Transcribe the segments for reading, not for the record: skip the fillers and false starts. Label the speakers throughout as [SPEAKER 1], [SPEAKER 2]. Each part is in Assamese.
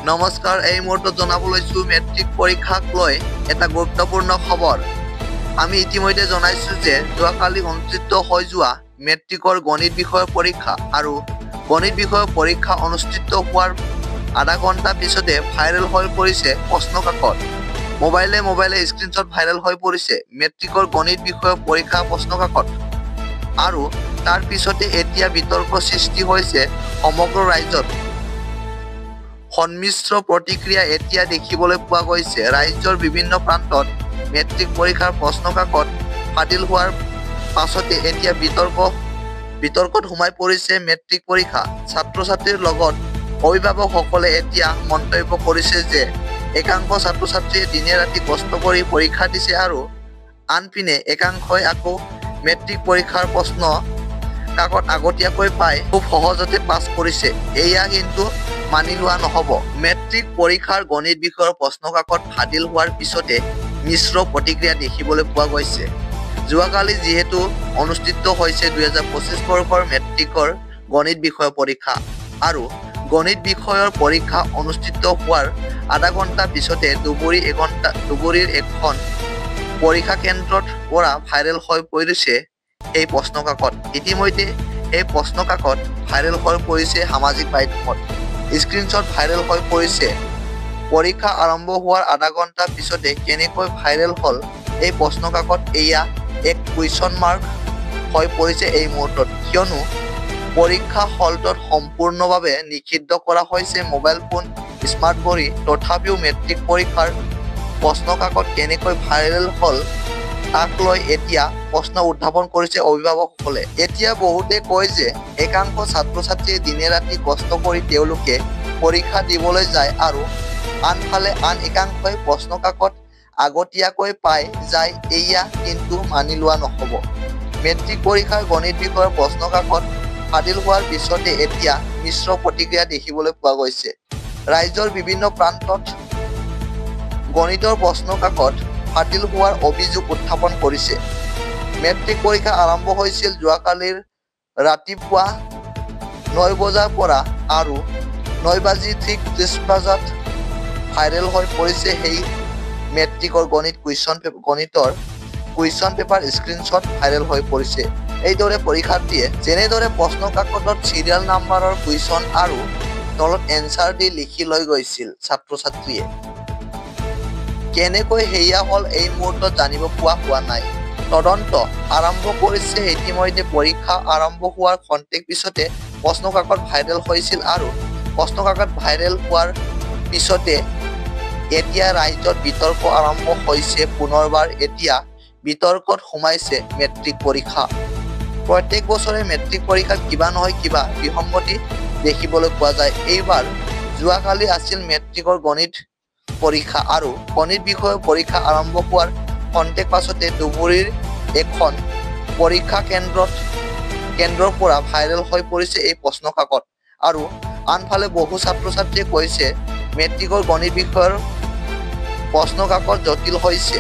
[SPEAKER 1] নমস্কাৰ, এই মুহূৰ্তত জনাব লৈছোঁ মেট্ৰিক পৰীক্ষাক লৈ এটা গুৰুত্বপূৰ্ণ খবৰ। আমি ইতিমধ্যে জনাইছোঁ যে যোৱাকালি অনুষ্ঠিত হৈ যোৱা মেট্ৰিকৰ গণিত বিষয়ৰ পৰীক্ষা আৰু গণিত বিষয়ৰ পৰীক্ষা অনুষ্ঠিত হোৱাৰ আধা ঘণ্টা পিছতে ভাইৰেল হৈ পৰিছে প্ৰশ্নকাকত। মোবাইলে স্ক্ৰীনশ্বট ভাইৰেল হৈ পৰিছে মেট্ৰিকৰ গণিত বিষয়ৰ পৰীক্ষা প্ৰশ্নকাকত। আৰু তাৰ পিছতে এতিয়া বিতৰ্ক সৃষ্টি হৈছে সমগ্ৰ ৰাজ্যত। সন্মিশ্ৰ প্ৰতিক্ৰিয়া এতিয়া দেখিবলৈ পোৱা গৈছে। ৰাজ্যৰ বিভিন্ন প্ৰান্তত মেট্ৰিক পৰীক্ষাৰ প্ৰশ্নকাকত ফাদিল হোৱাৰ পাছতে এতিয়া বিতৰ্কত সোমাই পৰিছে মেট্ৰিক পৰীক্ষা। ছাত্ৰ-ছাত্ৰীৰ লগত অভিভাৱকসকলে এতিয়া মন্তব্য কৰিছে যে একাংশ ছাত্ৰ-ছাত্ৰীয়ে দিনে ৰাতি কষ্ট কৰি পৰীক্ষা দিছে আৰু আনপিনে একাংশই আকৌ মেট্ৰিক পৰীক্ষাৰ প্ৰশ্ন কাকত আগতীয়াকৈ পাই খুব সহজতে পাছ কৰিছে। এয়া কিন্তু মানি লোৱা নহ'ব। মেট্ৰিক পৰীক্ষাৰ গণিত বিষয়ৰ প্ৰশ্নকাকত ফাদিল হোৱাৰ পিছতে মিশ্ৰ প্ৰতিক্ৰিয়া দেখিবলৈ পোৱা গৈছে। যোৱাকালি যিহেতু অনুষ্ঠিত হৈছে 2025 বৰ্ষৰ মেট্ৰিকৰ গণিত বিষয়ৰ পৰীক্ষা আৰু গণিত বিষয়ৰ পৰীক্ষা অনুষ্ঠিত হোৱাৰ আধা ঘণ্টা পিছতে ধুবুৰীৰ এখন পৰীক্ষা কেন্দ্ৰৰ পৰা ভাইৰেল হৈ পৰিছে এই প্ৰশ্নকাকত। ইতিমধ্যে এই প্ৰশ্নকাকত ভাইৰেল হৈ পৰিছে সামাজিক মাধ্যমত। স্ক্ৰীনশ্বট ভাইৰেল হৈ পৰিছে। পৰীক্ষা আৰম্ভ হোৱাৰ আধা ঘণ্টা পিছতে কেনেকৈ ভাইৰেল হ'ল এই প্ৰশ্নকাকত, এয়া এক কুৱেশ্যন মাৰ্ক হৈ পৰিছে এই মুহূৰ্তত। কিয়নো পৰীক্ষা হলটোত সম্পূৰ্ণভাৱে নিষিদ্ধ কৰা হৈছে মোবাইল ফোন, স্মাৰ্ট ঘড়ী। তথাপিও মেট্ৰিক পৰীক্ষাৰ প্ৰশ্নকাকত কেনেকৈ ভাইৰেল হ'ল তাক লৈ এতিয়া প্ৰশ্ন উত্থাপন কৰিছে অভিভাৱকসকলে। এতিয়া বহুতে কয় যে একাংশ ছাত্ৰ-ছাত্ৰীয়ে দিনে ৰাতি কষ্ট কৰি তেওঁলোকে পৰীক্ষা দিবলৈ যায় আৰু আনফালে আন একাংশই প্ৰশ্নকাকত আগতীয়াকৈ পাই যায়। এয়া কিন্তু মানি লোৱা নহ'ব। মেট্ৰিক পৰীক্ষাৰ গণিত বিষয়ৰ প্ৰশ্নকাকত ফাদিল হোৱাৰ পিছতে এতিয়া মিশ্ৰ প্ৰতিক্ৰিয়া দেখিবলৈ পোৱা গৈছে। ৰাজ্যৰ বিভিন্ন প্ৰান্তত গণিতৰ প্ৰশ্নকাকত ফাদিল হোৱাৰ অভিযোগ উত্থাপন কৰিছে। মেট্ৰিক পৰীক্ষা আৰম্ভ হৈছিল যোৱাকালিৰ ৰাতিপুৱা 9 বজাৰ পৰা আৰু 9:30 ভাইৰেল হৈ পৰিছে সেই মেট্ৰিকৰ গণিতৰ কুৱেশ্যন পেপাৰ স্ক্ৰীনশ্বট ভাইৰেল হৈ পৰিছে। এইদৰে পৰীক্ষাৰ্থীয়ে যেনেদৰে প্ৰশ্নকাকতত চিৰিয়েল নাম্বাৰৰ কুৱেশ্যন আৰু তলত এনচাৰ দি লিখি লৈ গৈছিল ছাত্ৰ-ছাত্ৰীয়ে। কেনেকৈ সেয়া হ'ল এই মুহূৰ্তত জানিব পোৱা হোৱা নাই। তদন্ত আৰম্ভ কৰিছে ইতিমধ্যে। পৰীক্ষা আৰম্ভ হোৱাৰ খন্তেক পিছতে প্ৰশ্নকাকত ভাইৰেল হৈছিল আৰু প্ৰশ্নকাকত ভাইৰেল হোৱাৰ পিছতে এতিয়া ৰাজ্যত বিতৰ্ক আৰম্ভ হৈছে পুনৰবাৰ। এতিয়া বিতৰ্কত সোমাইছে মেট্ৰিক পৰীক্ষা। প্ৰত্যেক বছৰে মেট্ৰিক পৰীক্ষাত কিবা নহয় কিবা বিসংগতি দেখিবলৈ পোৱা যায়। এইবাৰ যোৱাকালি আছিল মেট্ৰিকৰ গণিত পৰীক্ষা আৰু গণিত বিষয়ৰ পৰীক্ষা আৰম্ভ হোৱাৰ খন্তেক পাছতে ধুবুৰীৰ এখন পৰীক্ষা কেন্দ্ৰৰ পৰা ভাইৰেল হৈ পৰিছে এই প্ৰশ্নকাকত। আৰু আনফালে বহু ছাত্ৰ-ছাত্ৰীয়ে কৈছে মেট্ৰিকৰ গণিত বিষয়ৰ প্ৰশ্নকাকত জটিল হৈছে।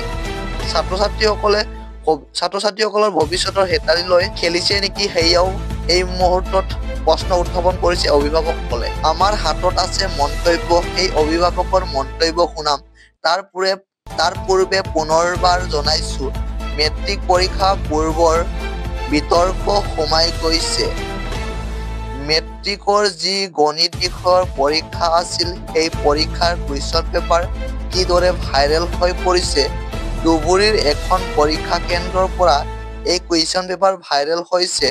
[SPEAKER 1] ছাত্ৰ-ছাত্ৰীসকলৰ ভৱিষ্যতৰ হেতালি লৈ খেলিছে নেকি, সেয়াও এই মুহূৰ্তত প্ৰশ্ন উত্থাপন কৰিছে অভিভাৱকসকলে। আমাৰ হাতত আছে মন্তব্য, সেই অভিভাৱকৰ মন্তব্য শুনাম। তাৰ পূৰ্বে পুনৰবাৰ জনাইছো মেট্ৰিক পৰীক্ষা পূৰ্বৰ বিতৰ্ক সোমাই গৈছে। মেট্ৰিকৰ যি গণিত বিষয়ৰ পৰীক্ষা আছিল সেই পৰীক্ষাৰ কুৱেশ্যন পেপাৰ কিদৰে ভাইৰেল হৈ পৰিছে। ধুবুৰীৰ এখন পৰীক্ষা কেন্দ্ৰৰ পৰা এই কুৱেশ্যন পেপাৰ ভাইৰেল হৈছে।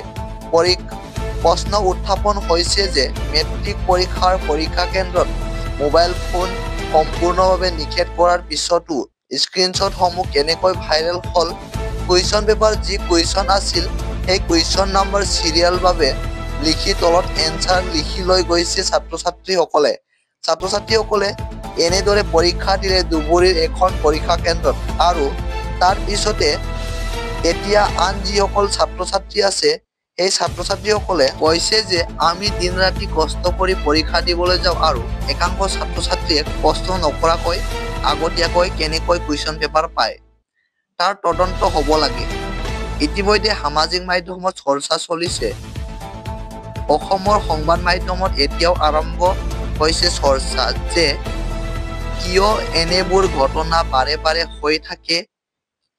[SPEAKER 1] প্ৰশ্ন উত্থাপন হৈছে যে মেট্ৰিক পৰীক্ষাৰ পৰীক্ষা কেন্দ্ৰত মোবাইল ফোন সম্পূৰ্ণভাৱে নিষেধ কৰাৰ পিছতো স্ক্ৰীনশ্বটসমূহ কেনেকৈ ভাইৰেল হ'ল। কুৱেশ্যন পেপাৰ যি কুৱেশ্যন আছিল সেই কুৱেশ্যন নাম্বাৰ চিৰিয়েলভাৱে লিখি তলত এনচাৰ লিখি লৈ গৈছে ছাত্ৰ-ছাত্ৰীসকলে এনেদৰে পৰীক্ষা দিলে ধুবুৰীৰ এখন পৰীক্ষা কেন্দ্ৰত। আৰু তাৰ পিছতে এতিয়া আন যিসকল ছাত্ৰ-ছাত্ৰী আছে সেই ছাত্ৰ-ছাত্ৰীসকলে কৈছে যে আমি দিন ৰাতি কষ্ট কৰি পৰীক্ষা দিবলৈ যাওঁ আৰু একাংশ ছাত্ৰ-ছাত্ৰীয়ে কষ্ট নকৰাকৈ আগতীয়াকৈ কেনেকৈ কুৱেশ্যন পেপাৰ পায় তাৰ তদন্ত হ'ব লাগে। ইতিমধ্যে সামাজিক মাধ্যমত চৰ্চা চলিছে। অসমৰ সংবাদ মাধ্যমত এতিয়াও আৰম্ভ হৈছে চৰ্চা যে কিয় এনেবোৰ ঘটনা বাৰে বাৰে হৈ থাকে,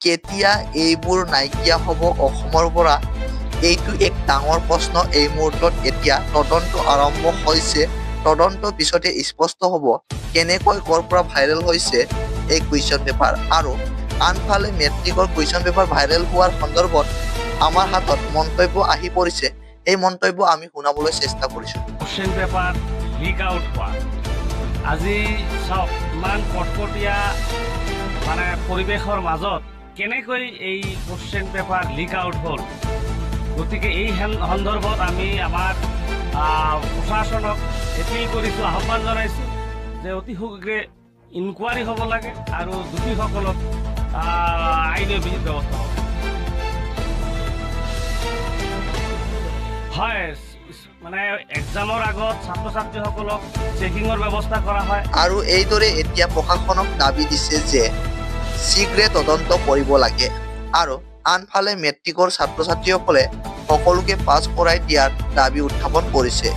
[SPEAKER 1] কেতিয়া এইবোৰ নাইকিয়া হ'ব অসমৰ পৰা, এইটো এক ডাঙৰ প্ৰশ্ন। এই মুহূৰ্তত এতিয়া তদন্ত আৰম্ভ হৈছে। তদন্ত পিছতে স্পষ্ট হ'ব কেনেকৈ ক'ৰ পৰা ভাইৰেল হৈছে এই কুৱেশ্যন পেপাৰ। আৰু আনফালে মেট্ৰিকৰ কুৱেশ্যন পেপাৰ ভাইৰেল হোৱাৰ সন্দৰ্ভত আমাৰ হাতত মন্তব্য আহি পৰিছে। এই মন্তব্য আমি শুনাবলৈ চেষ্টা কৰিছোঁ।
[SPEAKER 2] কুৱেশ্যন পেপাৰ লিক আউট হোৱা, আজি চাওক ইমান কটকটীয়া মানে পৰিৱেশৰ মাজত কেনেকৈ এই কুৱেশ্যন পেপাৰ লিক আউট হ'ল। গতিকে এই সন্দৰ্ভত আমি আমাৰ প্ৰশাসনক এপিল কৰিছোঁ, আহ্বান জনাইছোঁ যে অতি শীঘ্ৰে ইনকুৱাৰী হ'ব লাগে আৰু দোষীসকলক আইনী ব্যৱস্থা হ'ব। হয়, মানে এক্সামৰ আগত ছাত্ৰ ছাত্ৰীসকলক চেকিঙৰ ব্যৱস্থা কৰা হয়।
[SPEAKER 1] আৰু এইদৰে এতিয়া প্ৰশাসনক দাবী দিছে যে শীঘ্ৰে তদন্ত কৰিব লাগে। আৰু আনফালে মেট্ৰিকৰ ছাত্ৰ ছাত্ৰীসকলে সকলোকে পাছ কৰাই দিয়াৰ দাবী উত্থাপন কৰিছে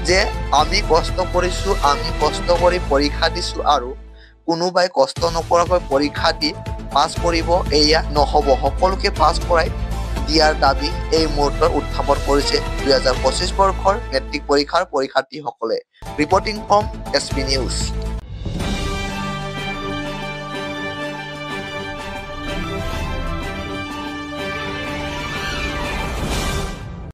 [SPEAKER 1] যে আমি কষ্ট কৰিছোঁ, আমি কষ্ট কৰি পৰীক্ষা দিছোঁ আৰু কোনোবাই কষ্ট নকৰাকৈ পৰীক্ষা দি পাছ কৰিব এয়া নহ'ব। সকলোকে পাছ কৰাই দিয়াৰ দাবী এই মুহূৰ্তত উত্থাপন কৰিছে 2025 বৰ্ষৰ মেট্ৰিক পৰীক্ষাৰ পৰীক্ষাৰ্থীসকলে। Reporting from SP news.